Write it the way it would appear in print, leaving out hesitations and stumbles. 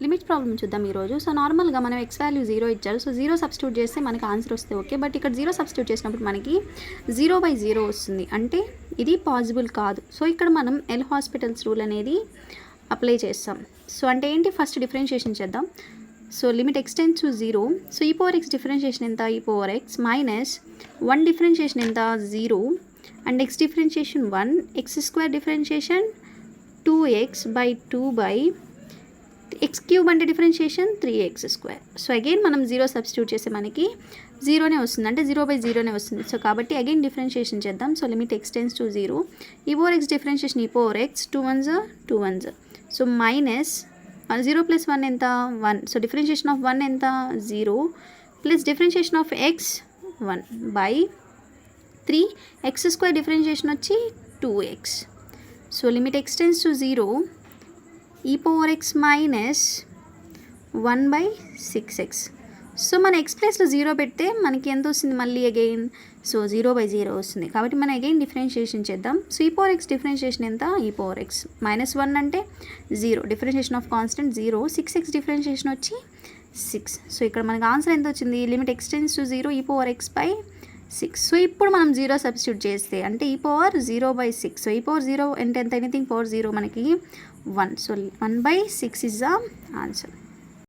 Limit problem చూద్దాం ఈరోజు. So నార్మల్గా మనం ఎక్స్ వాల్యూ 0 ఇచ్చారు. సో 0 సబ్స్టిట్యూట్ చేస్తే మనకి ఆన్సర్ వస్తే ఓకే. బట్ ఇక్కడ 0 సబ్స్టిట్యూట్ చేసినప్పుడు మనకి 0/0 వస్తుంది, అంటే ఇది పాసిబుల్ కాదు. సో ఇక్కడ మనం ఎల్ హాస్పిటల్స్ రూల్ అనేది అప్లై చేస్తాం. సో అంటే ఏంటి, ఫస్ట్ డిఫరెన్షియేషన్ చేద్దాం. So limit x tends to 0. So e power x differentiation ఎంత, e power x minus 1 differentiation ఎంత, 0 and x differentiation 1, x² differentiation 2x/2 by x cube అంటే differentiation 3x². So again మనం 0 substitute చేస్తే మనకి 0నే వస్తుంది, అంటే 0/0నే వస్తుంది. సో కాబట్టి అగైన్ డిఫరెన్షియేషన్ చేద్దాం. So limit x tends to 0, e power x differentiation e power x 2 1s 2 1s. So minus 0 + 1 ఎంత, 1. సో డిఫరెన్షియేషన్ ఆఫ్ 1 ఎంత, 0 plus differentiation of x 1 by 3 x² differentiation వచ్చి 2x. So limit x tends to 0, e power x minus 1/6x. So మన x ప్లేస్లో 0 పెడితే మనకి ఎంత వస్తుంది మళ్ళీ అగైన్, సో 0/0 వస్తుంది. కాబట్టి మనం అగైన్ డిఫరెన్షియేషన్ చేద్దాం. So e power x differentiation ఎంత, e పవర్ x మైనస్ 1 అంటే 0, differentiation of constant 0, 6x differentiation వచ్చి 6. సో ఇక్కడ మనకి ఆన్సర్ ఎంత వచ్చింది, limit x tends to 0, e power x/6. So ఇప్పుడు మనం 0 సబ్స్టిట్యూట్ చేస్తే అంటే e power 0/6. So e power 0 అంటే ఎంత, ఎనీథింగ్ పవర్ 0 మనకి 1. So 1/6 is the answer.